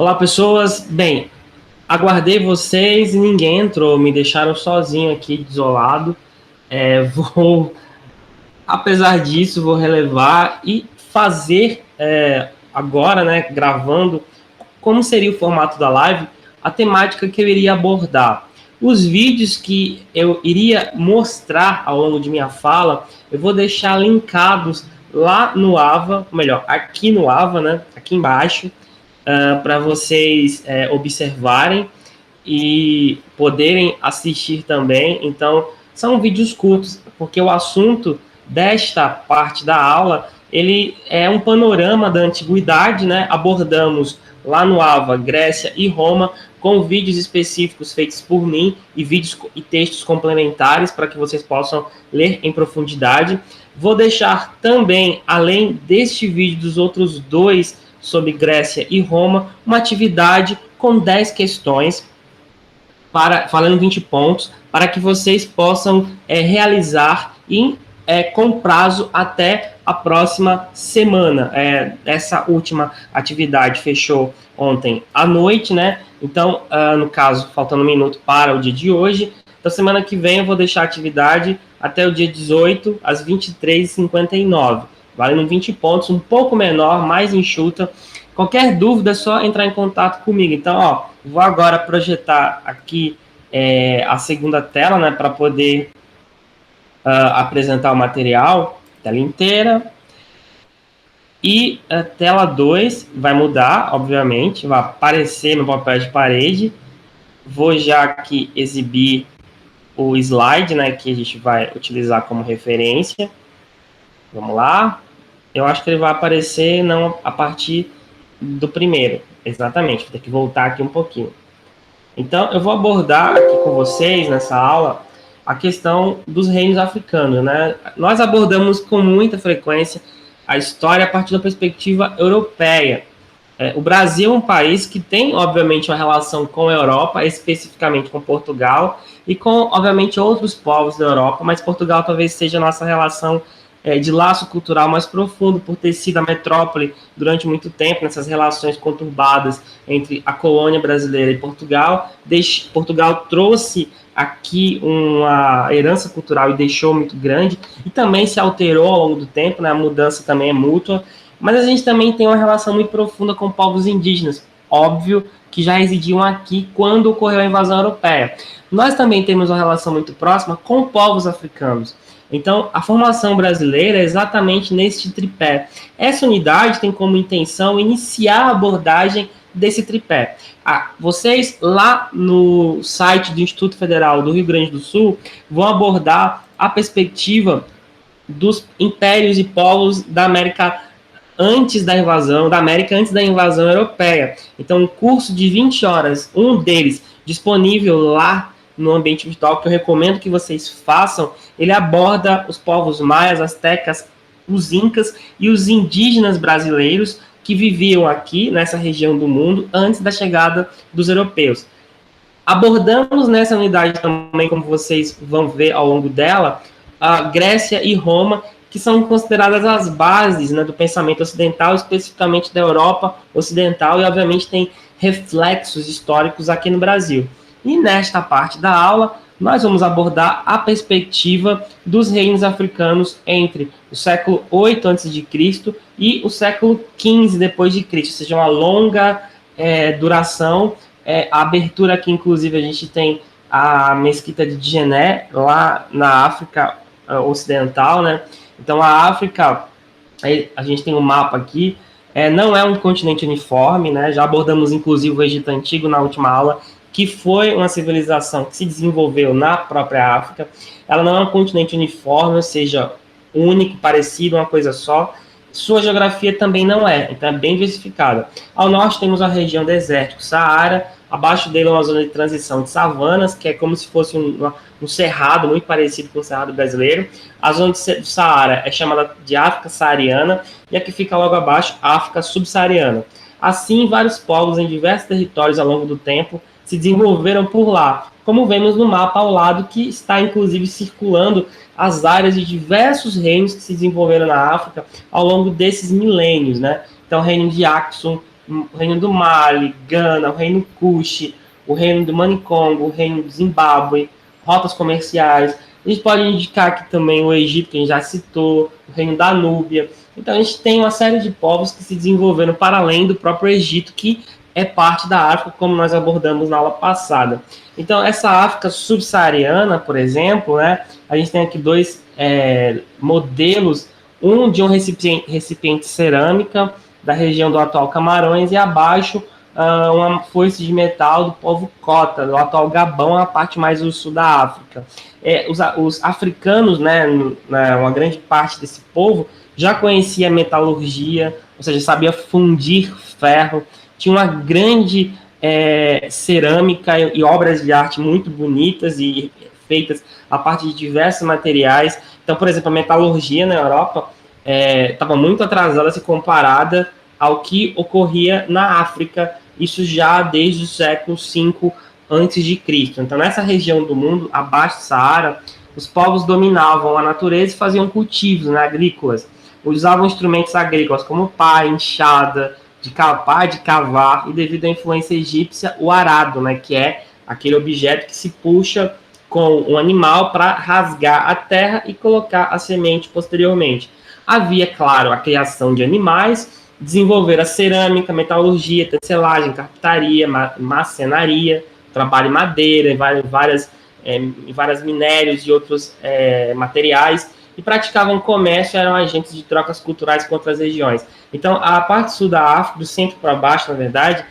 Olá, pessoas. Bem, aguardei vocês e ninguém entrou. Me deixaram sozinho aqui, desolado. Vou, apesar disso, vou relevar e fazer agora, né, gravando, como seria o formato da live, a temática que eu iria abordar. Os vídeos que eu iria mostrar ao longo de minha fala, eu vou deixar linkados lá no Ava, melhor, aqui no Ava, né, aqui embaixo, para vocês observarem e poderem assistir também. Então, são vídeos curtos, porque o assunto desta parte da aula, ele é um panorama da antiguidade, né? Abordamos lá no AVA, Grécia e Roma, com vídeos específicos feitos por mim e vídeos e textos complementares para que vocês possam ler em profundidade. Vou deixar também, além deste vídeo, dos outros dois sobre Grécia e Roma, uma atividade com 10 questões, falando 20 pontos, para que vocês possam realizar com prazo até a próxima semana. Essa última atividade fechou ontem à noite, né? Então, no caso, faltando um minuto para o dia de hoje. Então, semana que vem eu vou deixar a atividade até o dia 18, às 23h59. Valendo 20 pontos, um pouco menor, mais enxuta. Qualquer dúvida é só entrar em contato comigo. Então, vou agora projetar aqui a segunda tela, né, para poder apresentar o material, tela inteira. E a tela 2 vai mudar, obviamente, vai aparecer no papel de parede. Vou já aqui exibir o slide, né, que a gente vai utilizar como referência. Vamos lá. Eu acho que ele vai aparecer não a partir do primeiro. Exatamente, vou ter que voltar aqui um pouquinho. Então, eu vou abordar aqui com vocês, nessa aula, a questão dos reinos africanos, né? Nós abordamos com muita frequência a história a partir da perspectiva europeia. O Brasil é um país que tem, obviamente, uma relação com a Europa, especificamente com Portugal, e com, obviamente, outros povos da Europa, mas Portugal talvez seja a nossa relação de laço cultural mais profundo, por ter sido a metrópole durante muito tempo, nessas relações conturbadas entre a colônia brasileira e Portugal. Portugal trouxe aqui uma herança cultural e deixou muito grande, e também se alterou ao longo do tempo, né? A mudança também é mútua, mas a gente também tem uma relação muito profunda com povos indígenas, óbvio, que já residiam aqui quando ocorreu a invasão europeia. Nós também temos uma relação muito próxima com povos africanos. Então, a formação brasileira é exatamente neste tripé. Essa unidade tem como intenção iniciar a abordagem desse tripé. Vocês, lá no site do Instituto Federal do Rio Grande do Sul, vão abordar a perspectiva dos impérios e povos da América antes da invasão europeia. Então, um curso de 20 horas, um deles disponível lá no ambiente virtual, que eu recomendo que vocês façam, ele aborda os povos maias, astecas, os incas e os indígenas brasileiros que viviam aqui nessa região do mundo antes da chegada dos europeus. Abordamos nessa unidade também, como vocês vão ver ao longo dela, a Grécia e Roma, que são consideradas as bases, né, do pensamento ocidental, especificamente da Europa ocidental, e obviamente tem reflexos históricos aqui no Brasil. E nesta parte da aula, nós vamos abordar a perspectiva dos reinos africanos entre o século 8 a.C. e o século 15 depois de Cristo, ou seja, uma longa duração. A abertura aqui, inclusive, a gente tem a mesquita de Djené, lá na África Ocidental, né? Então, a África, a gente tem um mapa aqui, não é um continente uniforme, né? Já abordamos, inclusive, o Egito Antigo na última aula, que foi uma civilização que se desenvolveu na própria África. Ela não é um continente uniforme, ou seja, único, parecido, uma coisa só. Sua geografia também não é, então é bem diversificada. Ao norte temos a região desértica, Saara, abaixo dele uma zona de transição de savanas, que é como se fosse um cerrado, muito parecido com o cerrado brasileiro. A zona do Saara é chamada de África Saariana, e a que fica logo abaixo, África Subsaariana. Assim, vários povos em diversos territórios ao longo do tempo se desenvolveram por lá, como vemos no mapa ao lado, que está inclusive circulando as áreas de diversos reinos que se desenvolveram na África ao longo desses milênios, né? Então, o reino de Aksum o reino do Mali, Gana, o reino Kush, o reino do Manicongo, o reino do Zimbábue, rotas comerciais. A gente pode indicar aqui também o Egito, que a gente já citou, o reino da Núbia. Então a gente tem uma série de povos que se desenvolveram para além do próprio Egito, que é parte da África, como nós abordamos na aula passada. Então essa África subsaariana, por exemplo, né, a gente tem aqui dois modelos, um de um recipiente cerâmica da região do atual Camarões e abaixo uma foice de metal do povo Cota, do atual Gabão, a parte mais do sul da África. Os africanos, né, uma grande parte desse povo, já conhecia metalurgia, ou seja, sabia fundir ferro, tinha uma grande cerâmica e obras de arte muito bonitas e feitas a partir de diversos materiais. Então, por exemplo, a metalurgia na Europa estava muito atrasada se comparada ao que ocorria na África, isso já desde o século V a.C. Então, nessa região do mundo, abaixo do Saara, os povos dominavam a natureza e faziam cultivos, né, agrícolas. Usavam instrumentos agrícolas como pá, enxada, de cavar, e devido à influência egípcia, o arado, né, que é aquele objeto que se puxa com um animal para rasgar a terra e colocar a semente posteriormente. Havia, claro, a criação de animais, desenvolver a cerâmica, metalurgia, tecelagem, carpintaria, marcenaria, trabalho em madeira, vários minérios e outros materiais, e praticavam comércio, eram agentes de trocas culturais com outras regiões. Então, a parte sul da África, do centro para baixo, na verdade,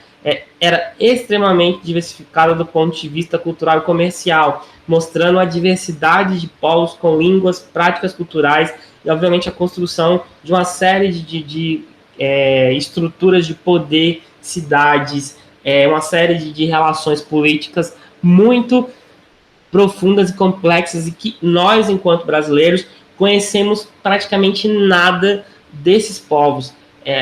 era extremamente diversificada do ponto de vista cultural e comercial, mostrando a diversidade de povos com línguas, práticas culturais e, obviamente, a construção de uma série de estruturas de poder, cidades, uma série de relações políticas muito profundas e complexas e que nós, enquanto brasileiros, conhecemos praticamente nada desses povos.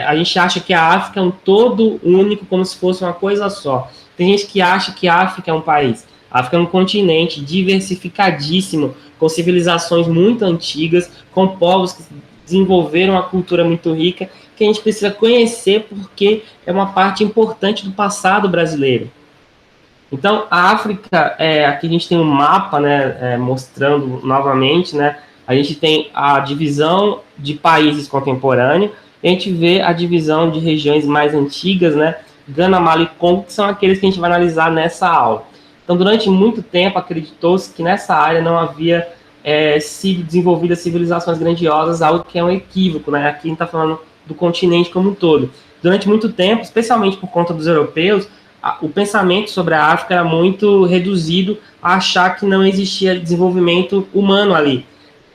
A gente acha que a África é um todo único, como se fosse uma coisa só. Tem gente que acha que a África é um país. A África é um continente diversificadíssimo, com civilizações muito antigas, com povos que desenvolveram uma cultura muito rica, que a gente precisa conhecer porque é uma parte importante do passado brasileiro. Então, a África, aqui a gente tem um mapa, né, mostrando novamente, né, a gente tem a divisão de países contemporâneos, e a gente vê a divisão de regiões mais antigas, né, Gana, Mali e Congo, que são aqueles que a gente vai analisar nessa aula. Então, durante muito tempo, acreditou-se que nessa área não havia sido desenvolvidas civilizações grandiosas, algo que é um equívoco, né, aqui a gente está falando do continente como um todo. Durante muito tempo, especialmente por conta dos europeus, o pensamento sobre a África era muito reduzido a achar que não existia desenvolvimento humano ali.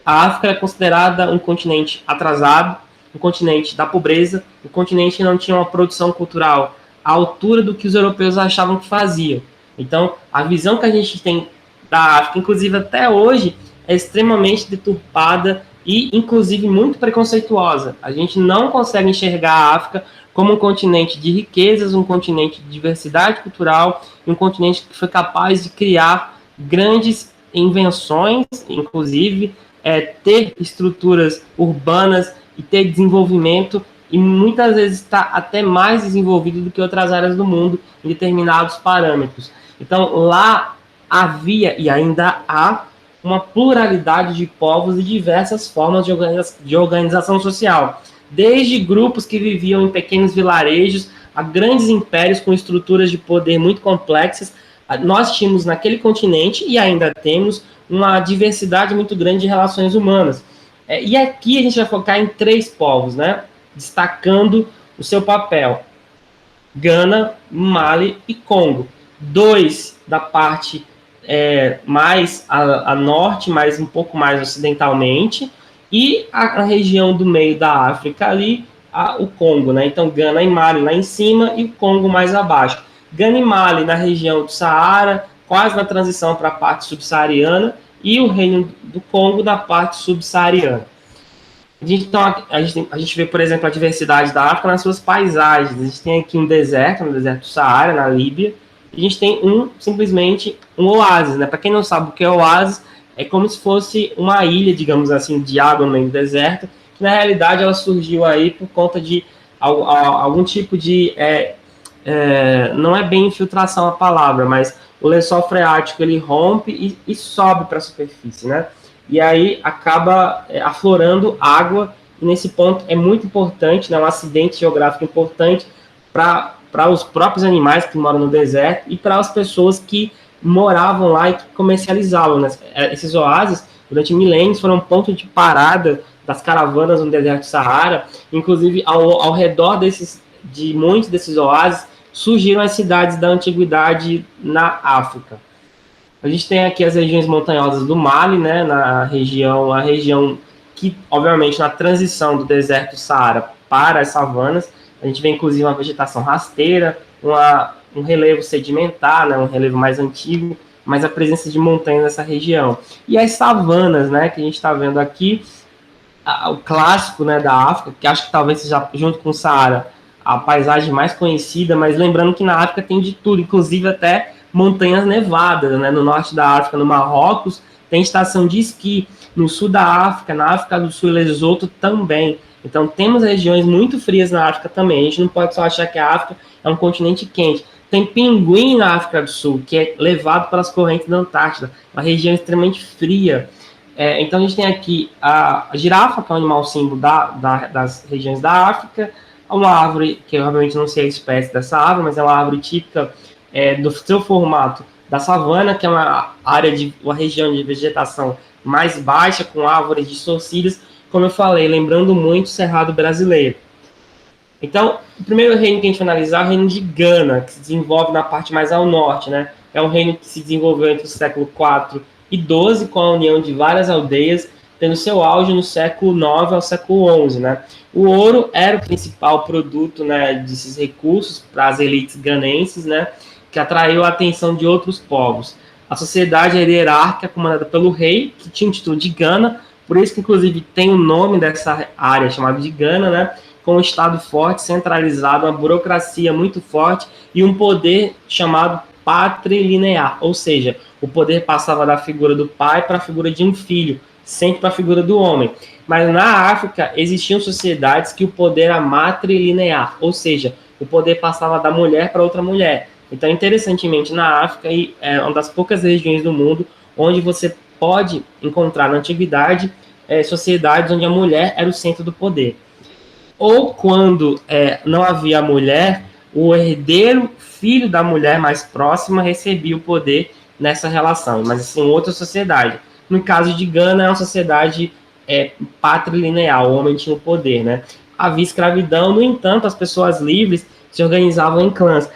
A África é considerada um continente atrasado, um continente da pobreza, um continente que não tinha uma produção cultural à altura do que os europeus achavam que faziam. Então, a visão que a gente tem da África, inclusive até hoje, é extremamente deturpada e, inclusive, muito preconceituosa. A gente não consegue enxergar a África como um continente de riquezas, um continente de diversidade cultural, e um continente que foi capaz de criar grandes invenções, inclusive ter estruturas urbanas e ter desenvolvimento, e muitas vezes está até mais desenvolvido do que outras áreas do mundo em determinados parâmetros. Então, lá havia e ainda há uma pluralidade de povos e diversas formas de organização social, desde grupos que viviam em pequenos vilarejos a grandes impérios com estruturas de poder muito complexas. Nós tínhamos naquele continente, e ainda temos, uma diversidade muito grande de relações humanas. E aqui a gente vai focar em 3 povos, né? Destacando o seu papel: Gana, Mali e Congo. 2 da parte mais a norte, mas um pouco mais ocidentalmente, e a região do meio da África ali, o Congo, né? Então, Gana e Mali lá em cima e o Congo mais abaixo. Gana e Mali na região do Saara, quase na transição para a parte subsaariana, e o reino do Congo da parte subsaariana. Então, a gente vê, por exemplo, a diversidade da África nas suas paisagens. A gente tem aqui um deserto, no deserto do Saara, na Líbia, e a gente tem simplesmente um oásis, né? Para quem não sabe o que é oásis, é como se fosse uma ilha, digamos assim, de água no meio do deserto, que na realidade ela surgiu aí por conta de algum tipo de não é bem infiltração a palavra, mas o lençol freático ele rompe e sobe para a superfície, né? E aí acaba aflorando água, e nesse ponto é muito importante, né, um acidente geográfico importante para os próprios animais que moram no deserto e para as pessoas que moravam lá e que comercializavam, né? Esses oásis, durante milênios, foram ponto de parada das caravanas no deserto do Saara. Inclusive, ao redor de muitos desses oásis, surgiram as cidades da antiguidade na África. A gente tem aqui as regiões montanhosas do Mali, né, a região que, obviamente, na transição do deserto do Saara para as savanas, a gente vê, inclusive, uma vegetação rasteira, um relevo sedimentar, né, um relevo mais antigo, mas a presença de montanhas nessa região. E as savanas, né, que a gente está vendo aqui, o clássico, né, da África, que acho que talvez seja, junto com o Saara, a paisagem mais conhecida, mas lembrando que na África tem de tudo, inclusive até montanhas nevadas, né? No norte da África, no Marrocos, tem estação de esqui. No sul da África, na África do Sul e Lesoto também. Então temos regiões muito frias na África também. A gente não pode só achar que a África é um continente quente. Tem pinguim na África do Sul, que é levado pelas correntes da Antártida, uma região extremamente fria. Então a gente tem aqui a girafa, que é um animal símbolo das regiões da África, uma árvore, que eu obviamente não sei a espécie dessa árvore, mas é uma árvore típica do seu formato da savana, que é uma região de vegetação mais baixa, com árvores distorcidas, como eu falei, lembrando muito o Cerrado brasileiro. Então, o primeiro reino que a gente vai analisar é o reino de Gana, que se desenvolve na parte mais ao norte, né? É um reino que se desenvolveu entre o século IV e XII, com a união de várias aldeias, tendo seu auge no século IX ao século XI, né? O ouro era o principal produto, né, desses recursos para as elites ganenses, né, que atraiu a atenção de outros povos. A sociedade era hierárquica, comandada pelo rei, que tinha o título de Gana, por isso que, inclusive, tem o nome dessa área chamada de Gana, né, com um Estado forte, centralizado, uma burocracia muito forte e um poder chamado patrilinear, ou seja, o poder passava da figura do pai para a figura de um filho, sempre para a figura do homem. Mas na África existiam sociedades que o poder era matrilinear, ou seja, o poder passava da mulher para outra mulher. Então, interessantemente, na África é uma das poucas regiões do mundo onde você pode encontrar na antiguidade sociedades onde a mulher era o centro do poder. Ou quando não havia mulher, o herdeiro, filho da mulher mais próxima, recebia o poder nessa relação, mas assim, outra sociedade. No caso de Gana, é uma sociedade patrilineal, o homem tinha o poder, né? Havia escravidão, no entanto, as pessoas livres se organizavam em clãs.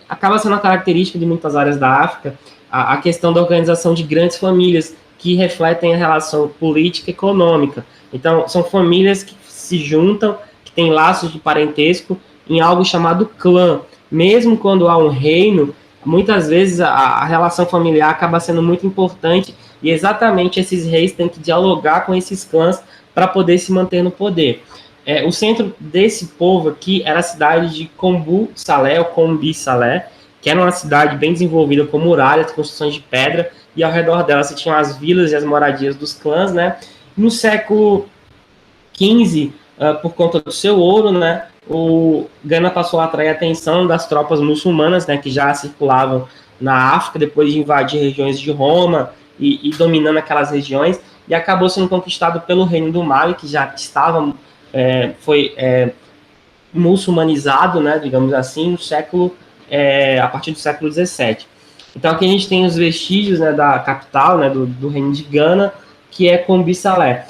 Acaba sendo uma característica de muitas áreas da África, a questão da organização de grandes famílias, que refletem a relação política e econômica. Então, são famílias que se juntam, que têm laços de parentesco, em algo chamado clã. Mesmo quando há um reino, muitas vezes a relação familiar acaba sendo muito importante, e exatamente esses reis têm que dialogar com esses clãs para poder se manter no poder. O centro desse povo aqui era a cidade de Kombu Salé, ou Kombi Salé, que era uma cidade bem desenvolvida com muralhas, construções de pedra, e ao redor dela se tinham as vilas e as moradias dos clãs, né? No século XV, por conta do seu ouro, né, o Gana passou a atrair a atenção das tropas muçulmanas, né, que já circulavam na África depois de invadir regiões de Roma e dominando aquelas regiões, e acabou sendo conquistado pelo Reino do Mali, que já estava foi muçulmanizado, né, digamos assim, no a partir do século XVII. Então aqui a gente tem os vestígios, né, da capital, né, do Reino de Gana, que é Kombi Salé,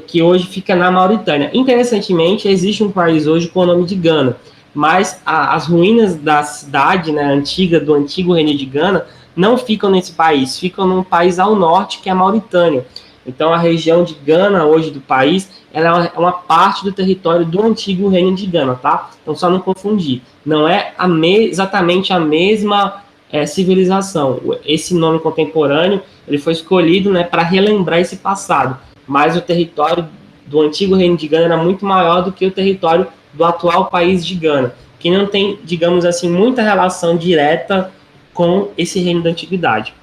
que hoje fica na Mauritânia. Interessantemente, existe um país hoje com o nome de Gana, mas as ruínas da cidade, né, antiga, do antigo Reino de Gana, não ficam nesse país, ficam num país ao norte, que é a Mauritânia. Então, a região de Gana, hoje, do país, ela é uma parte do território do antigo Reino de Gana, tá? Então, só não confundir. Não é exatamente a mesma civilização. Esse nome contemporâneo, ele foi escolhido, né, para relembrar esse passado. Mas o território do antigo Reino de Gana era muito maior do que o território do atual país de Gana, que não tem, digamos assim, muita relação direta com esse reino da antiguidade,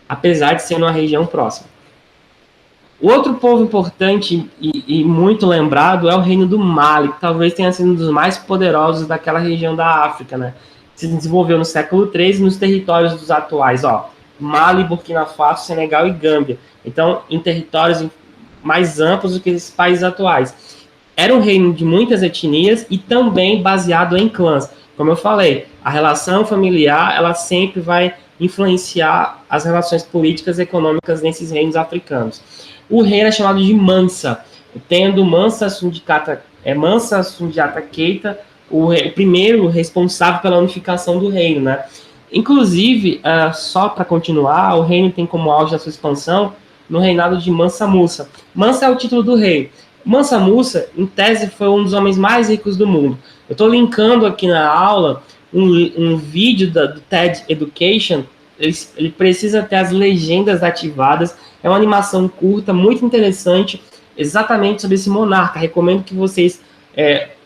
apesar de ser uma região próxima. Outro povo importante e muito lembrado é o Reino do Mali, que talvez tenha sido um dos mais poderosos daquela região da África, né? Se desenvolveu no século XIII nos territórios dos atuais, ó, Mali, Burkina Faso, Senegal e Gâmbia. Então, em territórios mais amplos do que esses países atuais. Era um reino de muitas etnias e também baseado em clãs. Como eu falei, a relação familiar, ela sempre vai influenciar as relações políticas e econômicas nesses reinos africanos. O rei era chamado de Mansa, tendo Mansa Sundiata Keita, o primeiro responsável pela unificação do reino, né? Inclusive, só para continuar, o reino tem como auge da sua expansão no reinado de Mansa Musa. Mansa é o título do rei. Mansa Musa, em tese, foi um dos homens mais ricos do mundo. Eu estou linkando aqui na aula um vídeo do TED Education. Ele precisa ter as legendas ativadas. É uma animação curta, muito interessante, exatamente sobre esse monarca. Recomendo que vocês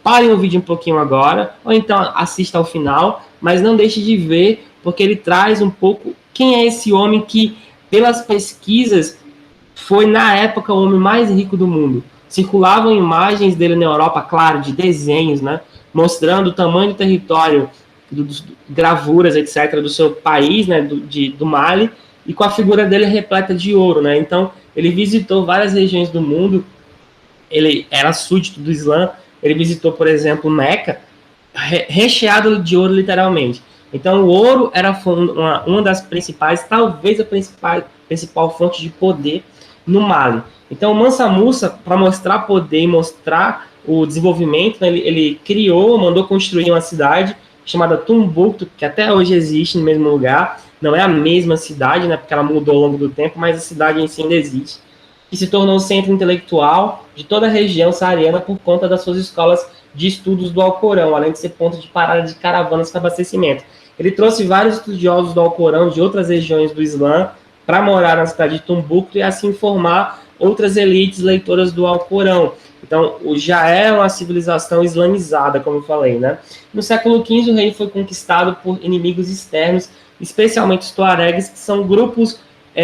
parem o vídeo um pouquinho agora, ou então assista ao final, mas não deixe de ver, porque ele traz um pouco quem é esse homem que, pelas pesquisas, foi na época o homem mais rico do mundo. Circulavam imagens dele na Europa, claro, de desenhos, né, mostrando o tamanho do território, gravuras, etc., do seu país, né, do Mali, e com a figura dele repleta de ouro, né? Então, ele visitou várias regiões do mundo. Ele era súdito do Islã. Ele visitou, por exemplo, Meca, recheado de ouro, literalmente. Então, o ouro era uma das principais, talvez a principal fonte de poder no Mali. Então, o Mansa Musa, para mostrar poder e mostrar o desenvolvimento, né, ele mandou construir uma cidade chamada Tumbuktu, que até hoje existe no mesmo lugar. Não é a mesma cidade, né, porque ela mudou ao longo do tempo, mas a cidade em si ainda existe. Que se tornou o centro intelectual de toda a região saariana por conta das suas escolas de estudos do Alcorão, além de ser ponto de parada de caravanas para abastecimento. Ele trouxe vários estudiosos do Alcorão de outras regiões do Islã para morar na cidade de Tumbuktu e assim formar outras elites leitoras do Alcorão. Então, já é uma civilização islamizada, como eu falei, né? No século XV, o reino foi conquistado por inimigos externos, especialmente os tuaregues, que são grupos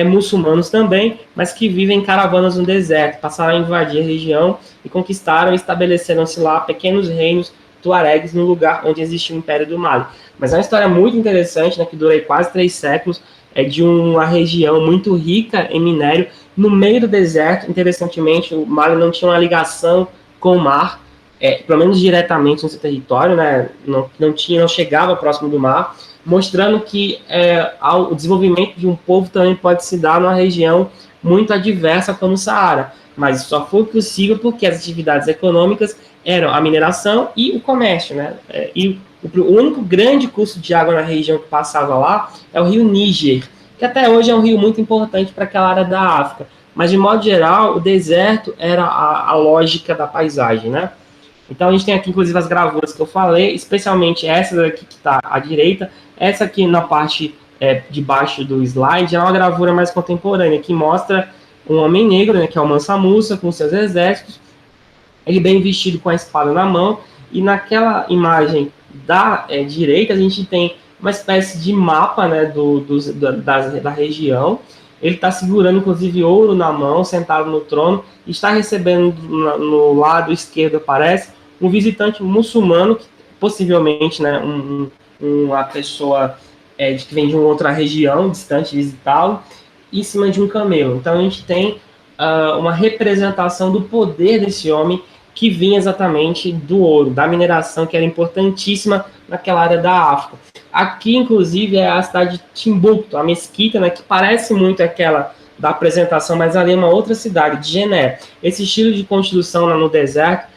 muçulmanos também, mas que vivem em caravanas no deserto, passaram a invadir a região e conquistaram e estabeleceram-se lá pequenos reinos tuaregues no lugar onde existia o Império do Mali. Mas é uma história muito interessante, né, que dura quase 3 séculos, de uma região muito rica em minério, no meio do deserto. Interessantemente, o Mali não tinha uma ligação com o mar, pelo menos diretamente no seu território, né, não chegava próximo do mar, mostrando que o desenvolvimento de um povo também pode se dar numa região muito adversa como o Saara, mas só foi possível porque as atividades econômicas eram a mineração e o comércio, né? E o único grande curso de água na região que passava lá é o rio Níger, que até hoje é um rio muito importante para aquela área da África, mas de modo geral o deserto era a lógica da paisagem, né? Então a gente tem aqui inclusive as gravuras que eu falei, especialmente essa daqui que está à direita. Essa aqui na parte de baixo do slide é uma gravura mais contemporânea, que mostra um homem negro, né, que é o Mansa Musa, com seus exércitos, ele bem vestido com a espada na mão, e naquela imagem da direita a gente tem uma espécie de mapa, né, da região. Ele está segurando, inclusive, ouro na mão, sentado no trono, e está recebendo no lado esquerdo, parece, um visitante muçulmano, que, possivelmente, né, uma pessoa que vem de uma outra região distante visitá-lo, em cima de um camelo. Então a gente tem uma representação do poder desse homem que vinha exatamente do ouro, da mineração, que era importantíssima naquela área da África. Aqui, inclusive, é a cidade de Timbuktu, a mesquita, né, que parece muito aquela da apresentação, mas ali é uma outra cidade, de Gené. Esse estilo de construção lá no deserto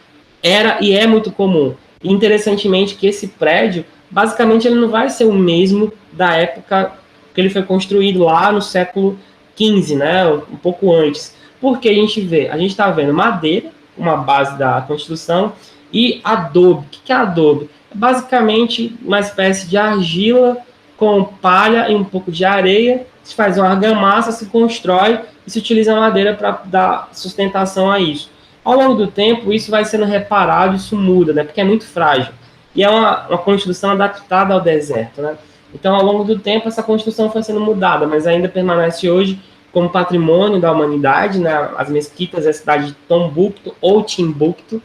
era e é muito comum. E, interessantemente, que esse prédio, basicamente, ele não vai ser o mesmo da época que ele foi construído lá no século XV, né, um pouco antes. Porque a gente está vendo madeira, uma base da construção, e adobe. O que é adobe? É basicamente uma espécie de argila com palha e um pouco de areia, se faz uma argamassa, se constrói e se utiliza a madeira para dar sustentação a isso. Ao longo do tempo, isso vai sendo reparado, isso muda, né, porque é muito frágil. E é uma construção adaptada ao deserto, né? Então, ao longo do tempo, essa construção foi sendo mudada, mas ainda permanece hoje como patrimônio da humanidade, né? As mesquitas é a cidade de Tombuctu ou Timbuktu,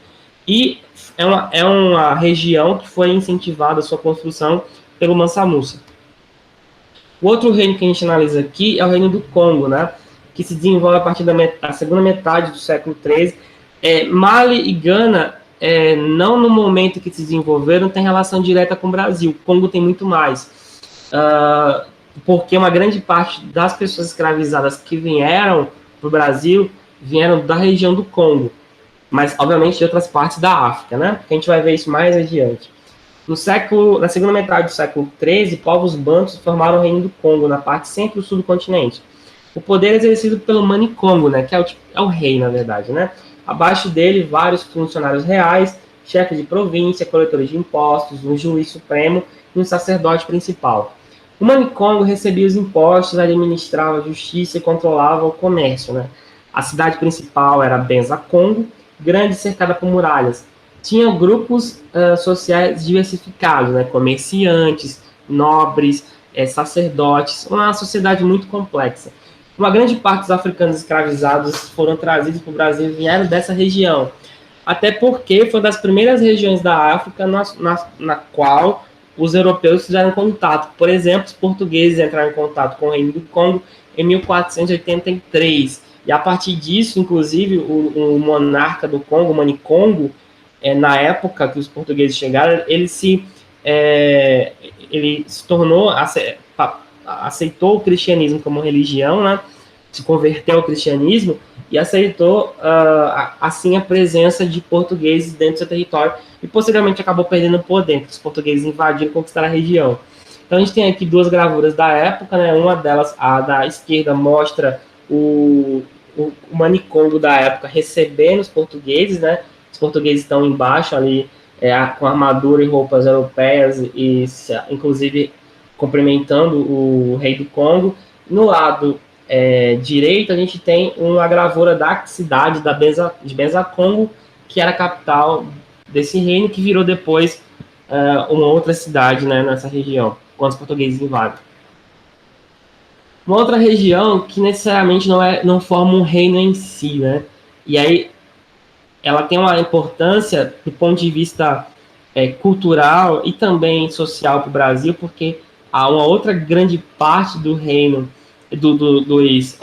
e é uma região que foi incentivada a sua construção pelo Mansa Musa. O outro reino que a gente analisa aqui é o reino do Congo, né? Que se desenvolve a partir da segunda metade do século XIII. Mali e Gana, não no momento que se desenvolveram, tem relação direta com o Brasil. O Congo tem muito mais. Porque uma grande parte das pessoas escravizadas que vieram para o Brasil vieram da região do Congo, mas obviamente de outras partes da África, né? Porque a gente vai ver isso mais adiante. Na segunda metade do século XIII, povos bantus formaram o Reino do Congo, na parte centro e sul do continente. O poder é exercido pelo Mani-Congo, né, que é o rei, na verdade. Né? Abaixo dele, vários funcionários reais, chefes de província, coletores de impostos, um juiz supremo e um sacerdote principal. O Mani-Congo recebia os impostos, administrava a justiça e controlava o comércio. Né? A cidade principal era Benza-Congo, grande e cercada por muralhas. Tinha grupos sociais diversificados, né? Comerciantes, nobres, sacerdotes, uma sociedade muito complexa. Uma grande parte dos africanos escravizados foram trazidos para o Brasil e vieram dessa região, até porque foi uma das primeiras regiões da África na qual os europeus fizeram contato. Por exemplo, os portugueses entraram em contato com o Reino do Congo em 1483, e a partir disso, inclusive, o monarca do Congo, o Mani-Congo, na época que os portugueses chegaram, ele se tornou, aceitou o cristianismo como religião, né? Se converteu ao cristianismo e aceitou, assim, a presença de portugueses dentro do seu território, e posteriormente acabou perdendo o poder, porque os portugueses invadiram e conquistaram a região. Então a gente tem aqui duas gravuras da época, né? Uma delas, a da esquerda, mostra o Mani-Congo da época recebendo os portugueses, né? Os portugueses estão embaixo ali, com armadura e roupas europeias, e inclusive cumprimentando o rei do Congo. No lado direito, a gente tem uma gravura da cidade de Benza-Congo, que era a capital desse reino, que virou depois uma outra cidade, né, nessa região, quando os portugueses invadem. Uma outra região que necessariamente não forma um reino em si, né? E aí ela tem uma importância do ponto de vista cultural e também social para o Brasil, porque há uma outra grande parte do reino dos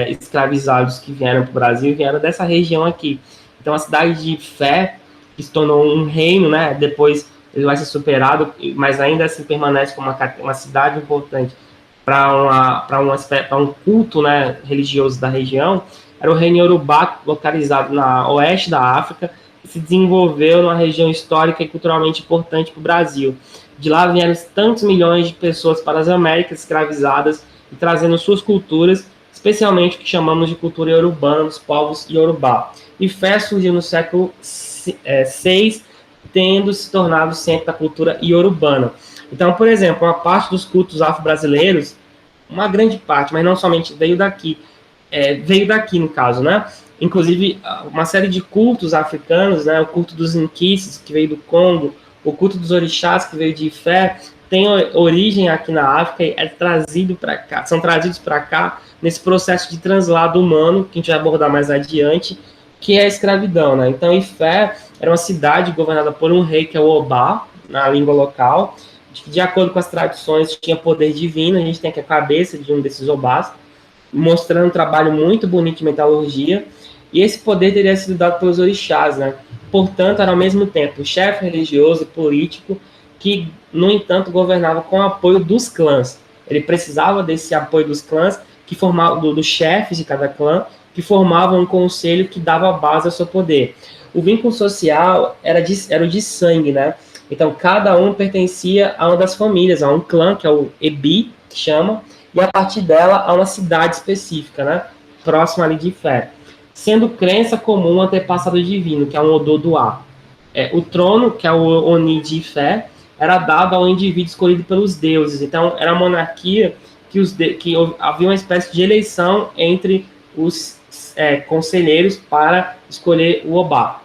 escravizados que vieram para o Brasil vieram dessa região aqui. Então a cidade de Fé, que se tornou um reino, né? Depois ele vai ser superado, mas ainda assim permanece como uma cidade importante para um culto, né, religioso da região. Era o reino Yorubá, localizado na oeste da África, que se desenvolveu numa região histórica e culturalmente importante para o Brasil. De lá vieram tantos milhões de pessoas para as Américas escravizadas e trazendo suas culturas, especialmente o que chamamos de cultura iorubana, dos povos Yorubá. E Fé surgiu no século VI, tendo se tornado centro da cultura iorubana. Então, por exemplo, uma parte dos cultos afro-brasileiros, uma grande parte, mas não somente veio daqui no caso, né? Inclusive, uma série de cultos africanos, né? O culto dos Nquices, que veio do Congo, o culto dos orixás, que veio de Ifé, tem origem aqui na África e são trazidos para cá nesse processo de translado humano, que a gente vai abordar mais adiante, que é a escravidão, né? Então, Ifé era uma cidade governada por um rei, que é o Obá, na língua local, de acordo com as tradições, tinha poder divino. A gente tem aqui a cabeça de um desses Obás, mostrando um trabalho muito bonito de metalurgia, e esse poder teria sido dado pelos orixás, né? Portanto, era ao mesmo tempo chefe religioso e político, que, no entanto, governava com o apoio dos clãs. Ele precisava desse apoio dos clãs, dos chefes de cada clã, que formavam um conselho que dava base ao seu poder. O vínculo social era o de sangue, né? Então, cada um pertencia a uma das famílias, a um clã, que é o Ebi, que chama, e a partir dela a uma cidade específica, né? Próxima ali de Fé. Sendo crença comum um antepassado divino, que é um Ododuá. O trono, que é o Oni de Fé, era dado ao indivíduo escolhido pelos deuses. Então, era uma monarquia que havia uma espécie de eleição entre os conselheiros para escolher o Obá.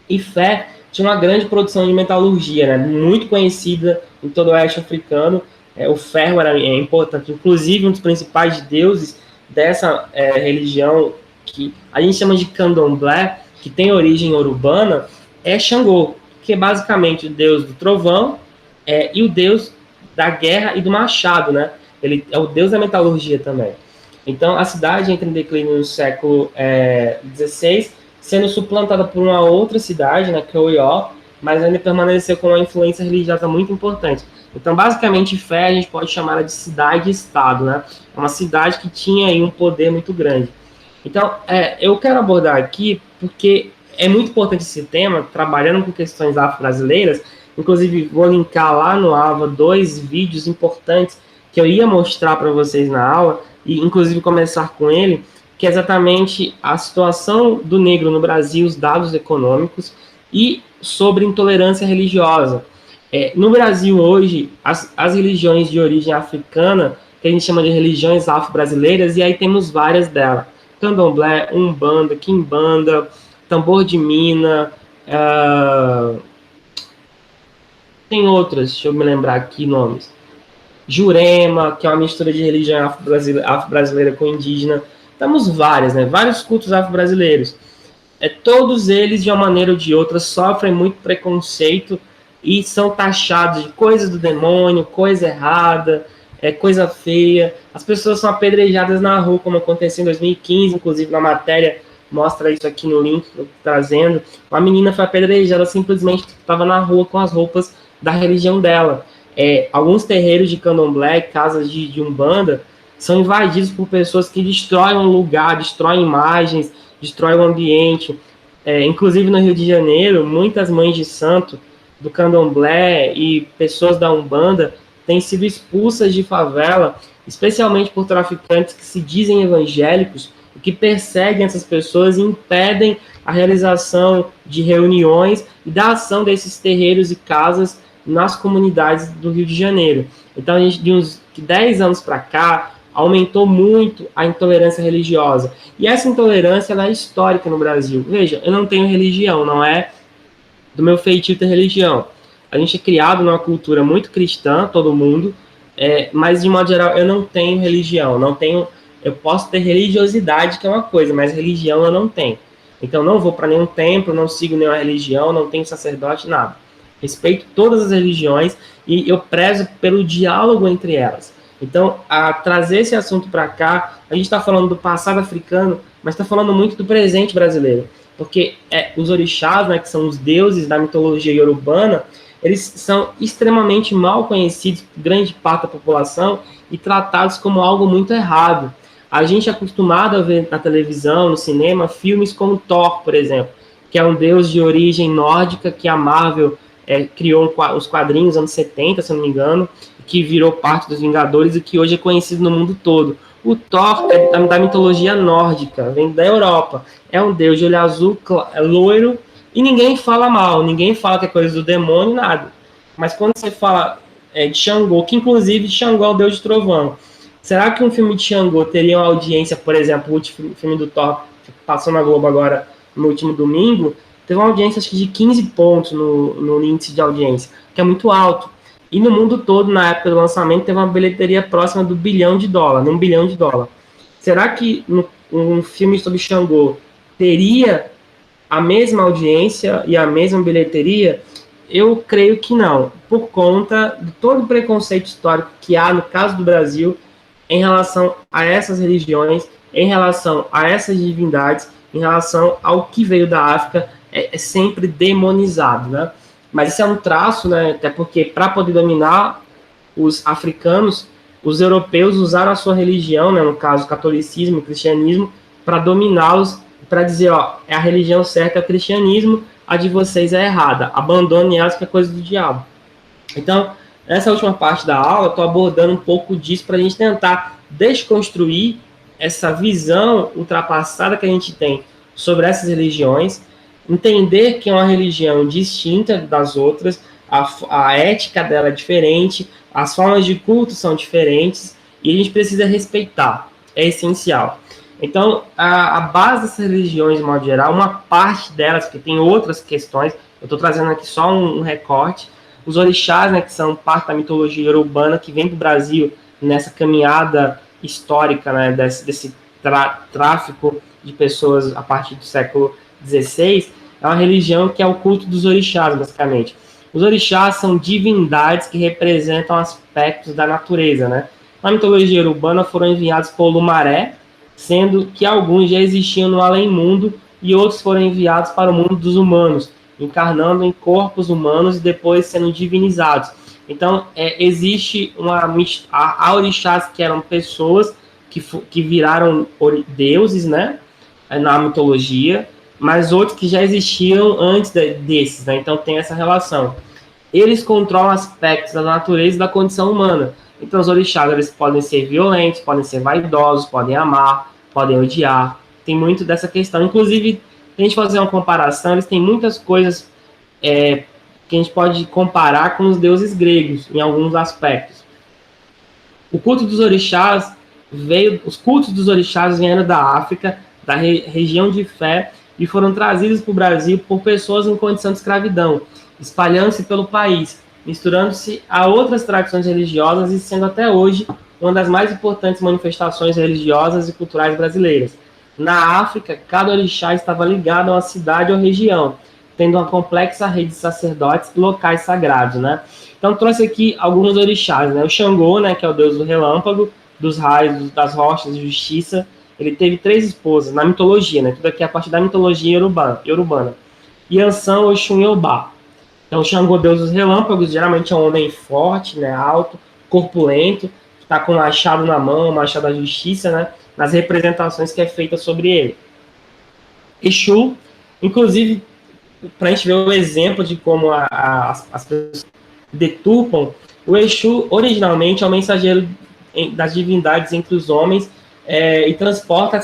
E Fé tinha uma grande produção de metalurgia, né, muito conhecida em todo o oeste africano. O ferro era importante. Inclusive, um dos principais deuses dessa religião que a gente chama de candomblé, que tem origem urbana, é Xangô, que é basicamente o deus do trovão e o deus da guerra e do machado, né? Ele é o deus da metalurgia também. Então, a cidade entra em declínio no século XVI, sendo suplantada por uma outra cidade, né, que é Oió, mas ainda permaneceu com uma influência religiosa muito importante. Então, basicamente, Fé a gente pode chamar de cidade-estado, né? É uma cidade que tinha aí um poder muito grande. Então, eu quero abordar aqui porque é muito importante esse tema, trabalhando com questões afro-brasileiras. Inclusive, vou linkar lá no AVA 2 vídeos importantes que eu ia mostrar para vocês na aula, e inclusive começar com ele, que é exatamente a situação do negro no Brasil, os dados econômicos, e sobre intolerância religiosa. No Brasil hoje, as religiões de origem africana, que a gente chama de religiões afro-brasileiras, e aí temos várias delas. Candomblé, Umbanda, Quimbanda, Tambor de Mina, tem outras, deixa eu me lembrar aqui nomes. Jurema, que é uma mistura de religião afro-brasileira com indígena. Temos várias, né? Vários cultos afro-brasileiros. Todos eles, de uma maneira ou de outra, sofrem muito preconceito e são taxados de coisa do demônio, coisa errada, coisa feia. As pessoas são apedrejadas na rua, como aconteceu em 2015, inclusive na matéria mostra isso aqui no link que eu estou trazendo. Uma menina foi apedrejada simplesmente porque estava na rua com as roupas da religião dela. Alguns terreiros de candomblé, casas de umbanda, são invadidos por pessoas que destroem o lugar, destroem imagens, destroem o ambiente. Inclusive no Rio de Janeiro, muitas mães de santo do candomblé e pessoas da umbanda têm sido expulsas de favela, especialmente por traficantes que se dizem evangélicos, que perseguem essas pessoas e impedem a realização de reuniões e da ação desses terreiros e casas nas comunidades do Rio de Janeiro. Então, a gente, de uns 10 anos para cá, aumentou muito a intolerância religiosa. E essa intolerância ela é histórica no Brasil. Veja, eu não tenho religião, não é do meu feitio ter religião. A gente é criado numa cultura muito cristã, todo mundo, mas de modo geral eu não tenho religião, não tenho. Eu posso ter religiosidade, que é uma coisa, mas religião eu não tenho. Então não vou para nenhum templo, não sigo nenhuma religião, não tenho sacerdote, nada. Respeito todas as religiões e eu prezo pelo diálogo entre elas. Então, a trazer esse assunto para cá, a gente está falando do passado africano, mas está falando muito do presente brasileiro. Porque os orixás, né, que são os deuses da mitologia iorubana, eles são extremamente mal conhecidos por grande parte da população e tratados como algo muito errado. A gente é acostumado a ver na televisão, no cinema, filmes como Thor, por exemplo, que é um deus de origem nórdica que a Marvel criou os quadrinhos nos anos 70, se eu não me engano, que virou parte dos Vingadores e que hoje é conhecido no mundo todo. O Thor é da mitologia nórdica, vem da Europa. É um deus de olho azul, loiro, e ninguém fala mal, ninguém fala que é coisa do demônio, nada. Mas quando você fala de Xangô, que inclusive Xangô é o deus de trovão, será que um filme de Xangô teria uma audiência, por exemplo, o último filme do Thor, que passou na Globo agora no último domingo, teve uma audiência acho que de 15 pontos no índice de audiência, que é muito alto. E no mundo todo, na época do lançamento, teve uma bilheteria próxima do $1 bilhão, $1 bilhão. Será que um filme sobre Xangô teria a mesma audiência e a mesma bilheteria? Eu creio que não, por conta de todo o preconceito histórico que há no caso do Brasil em relação a essas religiões, em relação a essas divindades, em relação ao que veio da África, é sempre demonizado, né? Mas isso é um traço, né? Até porque para poder dominar os africanos, os europeus usaram a sua religião, né? No caso, o catolicismo, o cristianismo, para dominá-los, para dizer, ó, é a religião certa, é o cristianismo, a de vocês é errada. Abandone elas, que é coisa do diabo. Então, nessa última parte da aula, eu estou abordando um pouco disso para a gente tentar desconstruir essa visão ultrapassada que a gente tem sobre essas religiões, entender que é uma religião distinta das outras, a ética dela é diferente, as formas de culto são diferentes, e a gente precisa respeitar, é essencial. Então, a base dessas religiões, de modo geral, uma parte delas, porque tem outras questões, eu estou trazendo aqui só um recorte, os orixás, né, que são parte da mitologia urbana, que vem para o Brasil nessa caminhada histórica, né, desse tráfico de pessoas a partir do século XVI, é uma religião que é o culto dos orixás, basicamente. Os orixás são divindades que representam aspectos da natureza, né? Na mitologia urbana foram enviados por Lumaré, sendo que alguns já existiam no além-mundo e outros foram enviados para o mundo dos humanos, encarnando em corpos humanos e depois sendo divinizados. Então, existe há orixás que eram pessoas que viraram deuses, né, na mitologia, mas outros que já existiam antes desses, né? Então tem essa relação. Eles controlam aspectos da natureza e da condição humana. Então os orixás, eles podem ser violentos, podem ser vaidosos, podem amar, podem odiar. Tem muito dessa questão. Inclusive, se a gente fazer uma comparação, eles têm muitas coisas que a gente pode comparar com os deuses gregos, em alguns aspectos. O culto dos orixás os cultos dos orixás vieram da África, da região de Fé, e foram trazidos para o Brasil por pessoas em condição de escravidão, espalhando-se pelo país, misturando-se a outras tradições religiosas e sendo até hoje uma das mais importantes manifestações religiosas e culturais brasileiras. Na África, cada orixá estava ligado a uma cidade ou região, tendo uma complexa rede de sacerdotes e locais sagrados, né? Então trouxe aqui alguns orixás, né? O Xangô, né, que é o deus do relâmpago, dos raios, das rochas, de justiça. Ele teve 3 esposas na mitologia, né? Tudo aqui é a partir da mitologia iorubana. Yansan, Oxum e Obá. Então, o Xangô, deus dos relâmpagos, geralmente é um homem forte, né, alto, corpulento, que está com um machado na mão, o machado da justiça, né, nas representações que é feita sobre ele. Exu, inclusive, para a gente ver o exemplo de como as pessoas deturpam, o Exu originalmente é o mensageiro das divindades entre os homens e transporta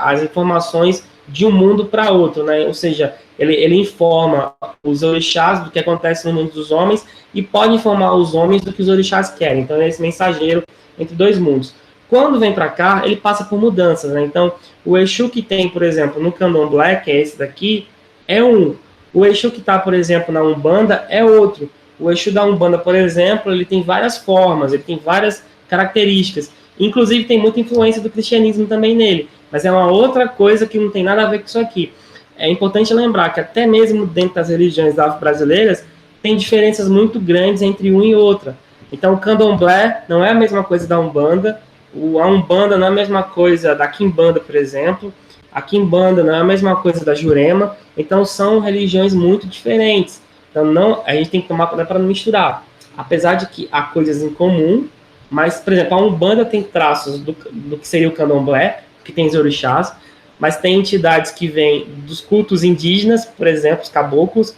as informações de um mundo para outro, né? Ou seja, ele informa os orixás do que acontece no mundo dos homens e pode informar os homens do que os orixás querem. Então, ele é esse mensageiro entre 2 mundos. Quando vem para cá, ele passa por mudanças, né? Então, o Exu que tem, por exemplo, no Candomblé, que é esse daqui, é um. O Exu que está, por exemplo, na Umbanda é outro. O Exu da Umbanda, por exemplo, ele tem várias formas, ele tem várias características. Inclusive, tem muita influência do cristianismo também nele. Mas é uma outra coisa que não tem nada a ver com isso aqui. É importante lembrar que até mesmo dentro das religiões afro-brasileiras, tem diferenças muito grandes entre uma e outra. Então, o Candomblé não é a mesma coisa da Umbanda, a Umbanda não é a mesma coisa da Quimbanda, por exemplo, a Quimbanda não é a mesma coisa da Jurema, então são religiões muito diferentes. Então, a gente tem que tomar cuidado para não misturar. Apesar de que há coisas em comum, mas, por exemplo, a Umbanda tem traços do que seria o Candomblé, que tem os orixás, mas tem entidades que vêm dos cultos indígenas, por exemplo, os caboclos,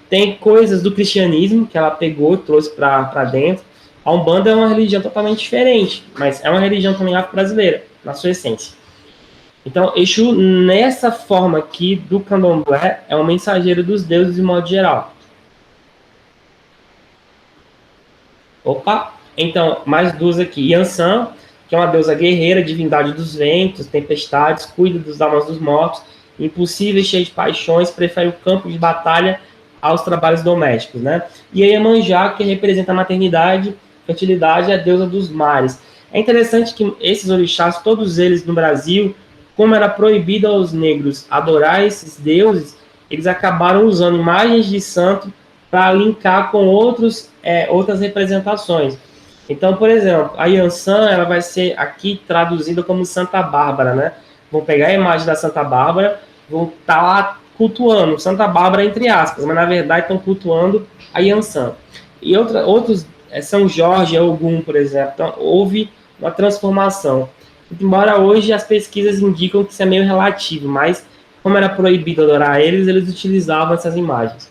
tem coisas do cristianismo que ela pegou e trouxe para dentro. A Umbanda é uma religião totalmente diferente, mas é uma religião também afro-brasileira, na sua essência. Então, Exu, nessa forma aqui do Candomblé, é um mensageiro dos deuses de modo geral. Opa! Então, mais 2 aqui. Yansan, que é uma deusa guerreira, divindade dos ventos, tempestades, cuida das almas dos mortos, impulsiva e cheia de paixões, prefere o campo de batalha aos trabalhos domésticos, né? E a Iemanjá, que representa a maternidade, fertilidade, é a deusa dos mares. É interessante que esses orixás, todos eles no Brasil, como era proibido aos negros adorar esses deuses, eles acabaram usando imagens de santo para linkar com outras representações. Então, por exemplo, a Yansan, ela vai ser aqui traduzida como Santa Bárbara, né? Vão pegar a imagem da Santa Bárbara, vão estar lá cultuando Santa Bárbara, entre aspas, mas na verdade estão cultuando a Yansan. E outros, São Jorge, Ogum, por exemplo. Então, houve uma transformação. Embora hoje as pesquisas indicam que isso é meio relativo, mas como era proibido adorar eles utilizavam essas imagens.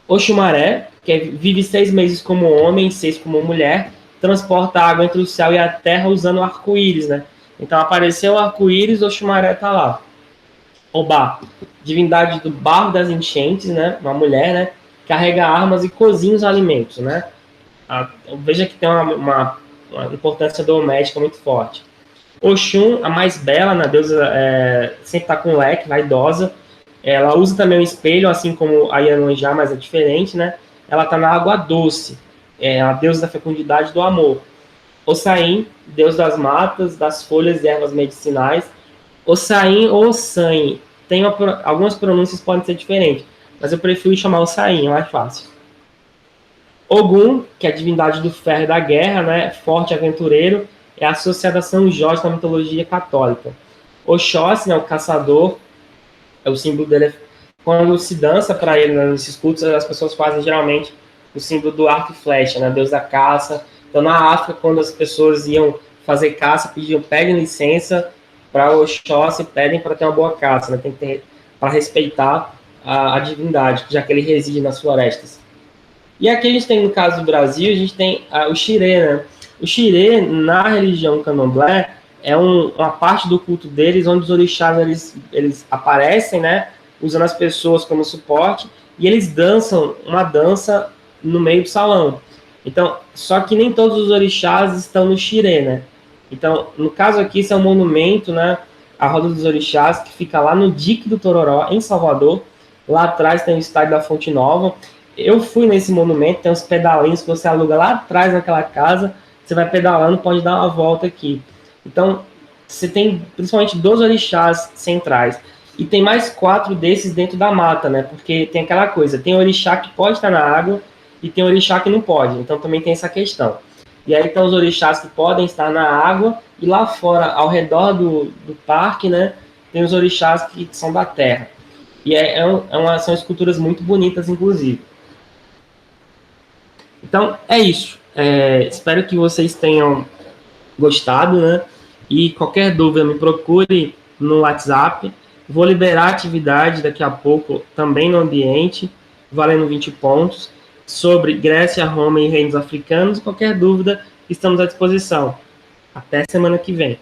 Oxumaré, que vive 6 meses como homem, 6 como mulher, transporta água entre o céu e a terra usando o arco-íris, né? Então apareceu o arco-íris, Oxumaré tá lá. Obá, divindade do barro das enchentes, né? Uma mulher, né? Carrega armas e cozinha os alimentos, né? Veja que tem uma importância doméstica muito forte. Oxum, a mais bela, né? Deusa sempre tá com leque, vaidosa. Ela usa também o espelho, assim como a Iemanjá, mas é diferente, né? Ela tá na água doce. É a deusa da fecundidade do amor. Ossain, deus das matas, das folhas e ervas medicinais. Ossain ou Ossain. Algumas pronúncias podem ser diferentes, mas eu prefiro chamar Ossain, é mais fácil. Ogum, que é a divindade do ferro e da guerra, né? Forte aventureiro, é associado a São Jorge na mitologia católica. Oxóssi, né? O caçador, o símbolo dele é quando se dança para ele, né, nesses cultos, as pessoas fazem geralmente o símbolo do arco e flecha, né, Deus da caça. Então, na África, quando as pessoas iam fazer caça, pedem licença para o Oxóssi, pedem para ter uma boa caça, né, tem que ter para respeitar a divindade, já que ele reside nas florestas. E aqui a gente tem, no caso do Brasil, a gente tem o xirê, né? O xirê, na religião candomblé, é uma parte do culto deles, onde os orixás eles aparecem, né? Usando as pessoas como suporte, e eles dançam uma dança no meio do salão. Então, só que nem todos os orixás estão no xirê, né? Então, no caso aqui, isso é um monumento, né? A Roda dos Orixás, que fica lá no Dique do Tororó, em Salvador. Lá atrás tem o estádio da Fonte Nova. Eu fui nesse monumento, tem uns pedalinhos que você aluga lá atrás naquela casa, você vai pedalando, pode dar uma volta aqui. Então, você tem principalmente 12 orixás centrais. E tem mais 4 desses dentro da mata, né? Porque tem aquela coisa, tem orixá que pode estar na água e tem orixá que não pode. Então também tem essa questão. E aí estão os orixás que podem estar na água e lá fora, ao redor do parque, né? Tem os orixás que são da terra. E são esculturas muito bonitas, inclusive. Então, é isso. Espero que vocês tenham gostado, né? E qualquer dúvida, me procure no WhatsApp. Vou liberar a atividade daqui a pouco, também no ambiente, valendo 20 pontos, sobre Grécia, Roma e reinos africanos. Qualquer dúvida, estamos à disposição. Até semana que vem.